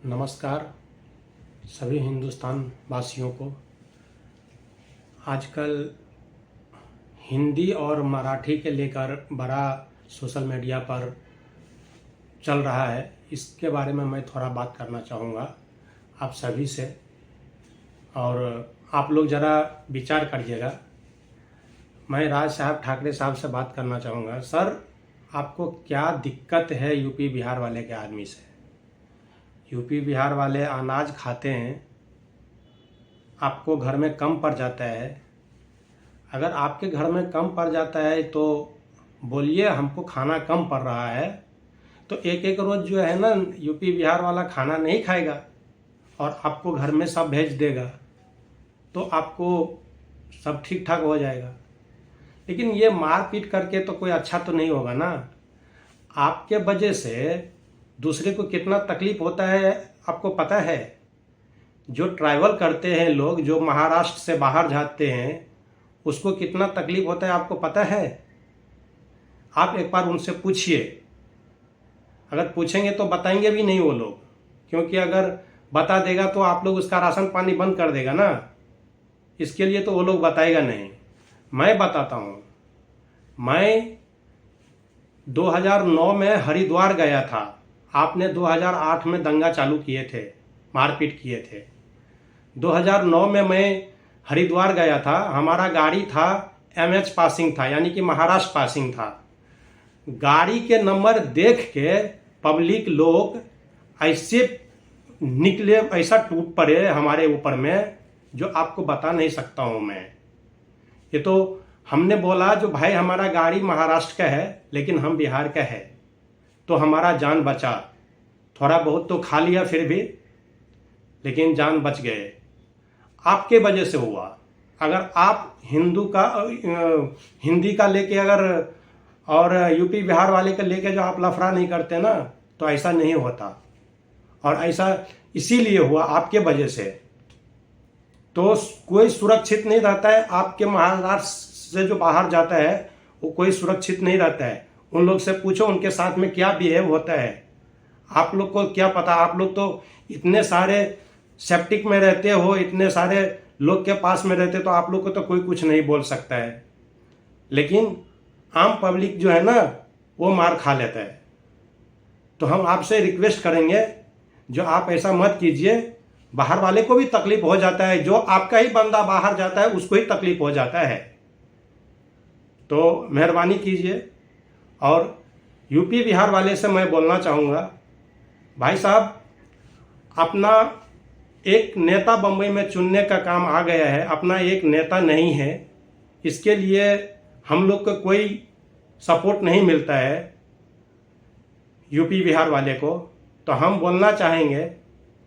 नमस्कार सभी हिंदुस्तान वासियों को। आजकल हिंदी और मराठी के लेकर बड़ा सोशल मीडिया पर चल रहा है। इसके बारे में मैं थोड़ा बात करना चाहूँगा आप सभी से, और आप लोग ज़रा विचार करिएगा। मैं राज साहब ठाकरे साहब से बात करना चाहूँगा। सर, आपको क्या दिक्कत है यूपी बिहार वाले के आदमी से? यूपी बिहार वाले अनाज खाते हैं, आपको घर में कम पड़ जाता है। अगर आपके घर में कम पड़ जाता है तो बोलिए हमको खाना कम पड़ रहा है, तो एक एक रोज़ जो है ना यूपी बिहार वाला खाना नहीं खाएगा और आपको घर में सब भेज देगा, तो आपको सब ठीक ठाक हो जाएगा। लेकिन ये मार पीट करके तो कोई अच्छा तो नहीं होगा ना। आपके वजह से दूसरे को कितना तकलीफ होता है आपको पता है? जो ट्रैवल करते हैं लोग, जो महाराष्ट्र से बाहर जाते हैं, उसको कितना तकलीफ होता है आपको पता है? आप एक बार उनसे पूछिए। अगर पूछेंगे तो बताएंगे भी नहीं वो लोग, क्योंकि अगर बता देगा तो आप लोग उसका राशन पानी बंद कर देगा ना। इसके लिए तो वो लोग बताएगा नहीं। मैं बताता हूँ। मैं 2009 में हरिद्वार गया था। आपने 2008 में दंगा चालू किए थे, मारपीट किए थे। 2009 में मैं हरिद्वार गया था। हमारा गाड़ी था MH पासिंग था, यानी कि महाराष्ट्र पासिंग था। गाड़ी के नंबर देख के पब्लिक लोग ऐसे निकले, ऐसा टूट पड़े हमारे ऊपर में, जो आपको बता नहीं सकता हूँ मैं। ये तो हमने बोला जो भाई हमारा गाड़ी महाराष्ट्र का है लेकिन हम बिहार का है, तो हमारा जान बचा। थोड़ा बहुत तो खा लिया फिर भी, लेकिन जान बच गए। आपके वजह से हुआ। अगर आप हिंदी का लेके अगर और यूपी बिहार वाले का लेके जो आप लफड़ा नहीं करते ना, तो ऐसा नहीं होता। और ऐसा इसीलिए हुआ आपके वजह से। तो कोई सुरक्षित नहीं रहता है। आपके महाराष्ट्र से जो बाहर जाता है वो कोई सुरक्षित नहीं रहता है। उन लोग से पूछो उनके साथ में क्या बिहेव होता है। आप लोग को क्या पता? आप लोग तो इतने सारे सेप्टिक में रहते हो, इतने सारे लोग के पास में रहते, तो आप लोग को तो कोई कुछ नहीं बोल सकता है। लेकिन आम पब्लिक जो है ना, वो मार खा लेता है। तो हम आपसे रिक्वेस्ट करेंगे, जो आप ऐसा मत कीजिए। बाहर वाले को भी तकलीफ हो जाता है, जो आपका ही बंदा बाहर जाता है उसको ही तकलीफ हो जाता है। तो मेहरबानी कीजिए। और यूपी बिहार वाले से मैं बोलना चाहूँगा, भाई साहब, अपना एक नेता बम्बई में चुनने का काम आ गया है, अपना एक नेता नहीं है। इसके लिए हम लोग को कोई सपोर्ट नहीं मिलता है यूपी बिहार वाले को। तो हम बोलना चाहेंगे,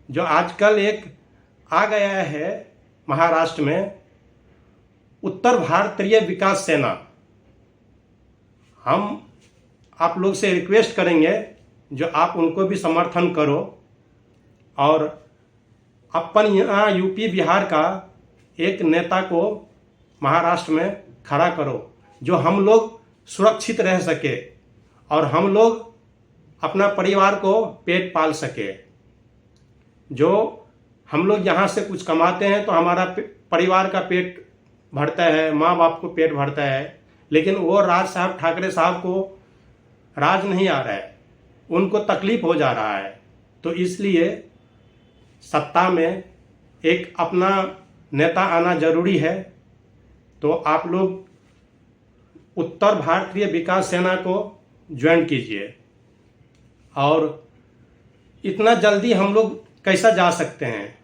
जो आजकल एक आ गया है महाराष्ट्र में, उत्तर भारतीय विकास सेना, हम आप लोग से रिक्वेस्ट करेंगे जो आप उनको भी समर्थन करो और अपन यहाँ यूपी बिहार का एक नेता को महाराष्ट्र में खड़ा करो, जो हम लोग सुरक्षित रह सके और हम लोग अपना परिवार को पेट पाल सके। जो हम लोग यहाँ से कुछ कमाते हैं तो हमारा परिवार का पेट भरता है, माँ बाप को पेट भरता है। लेकिन वो राज साहब ठाकरे साहब को राज नहीं आ रहा है, उनको तकलीफ हो जा रहा है। तो इसलिए सत्ता में एक अपना नेता आना जरूरी है। तो आप लोग उत्तर भारतीय विकास सेना को ज्वाइन कीजिए। और इतना जल्दी हम लोग कैसा जा सकते हैं?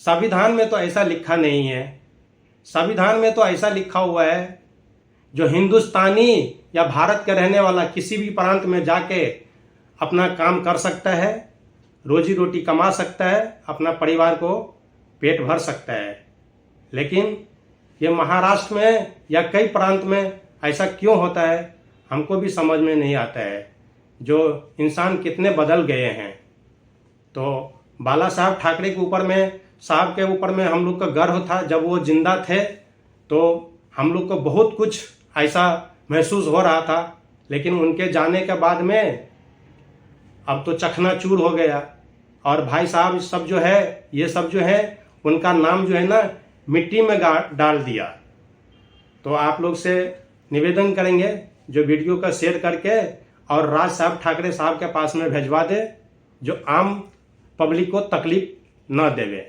संविधान में तो ऐसा लिखा नहीं है। संविधान में तो ऐसा लिखा हुआ है, जो हिंदुस्तानी या भारत के रहने वाला किसी भी प्रांत में जाके अपना काम कर सकता है, रोजी रोटी कमा सकता है, अपना परिवार को पेट भर सकता है। लेकिन ये महाराष्ट्र में या कई प्रांत में ऐसा क्यों होता है, हमको भी समझ में नहीं आता है। जो इंसान कितने बदल गए हैं। तो बाला साहब ठाकरे के ऊपर में, साहब के ऊपर में हम लोग का गर्व था। जब वो जिंदा थे तो हम लोग को बहुत कुछ ऐसा महसूस हो रहा था, लेकिन उनके जाने के बाद में अब तो चकनाचूर हो गया। और भाई साहब सब जो है, ये सब जो है उनका नाम जो है ना मिट्टी में डाल दिया। तो आप लोग से निवेदन करेंगे जो वीडियो का शेयर करके और राज साहब ठाकरे साहब के पास में भेजवा दे, जो आम पब्लिक को तकलीफ न देवे।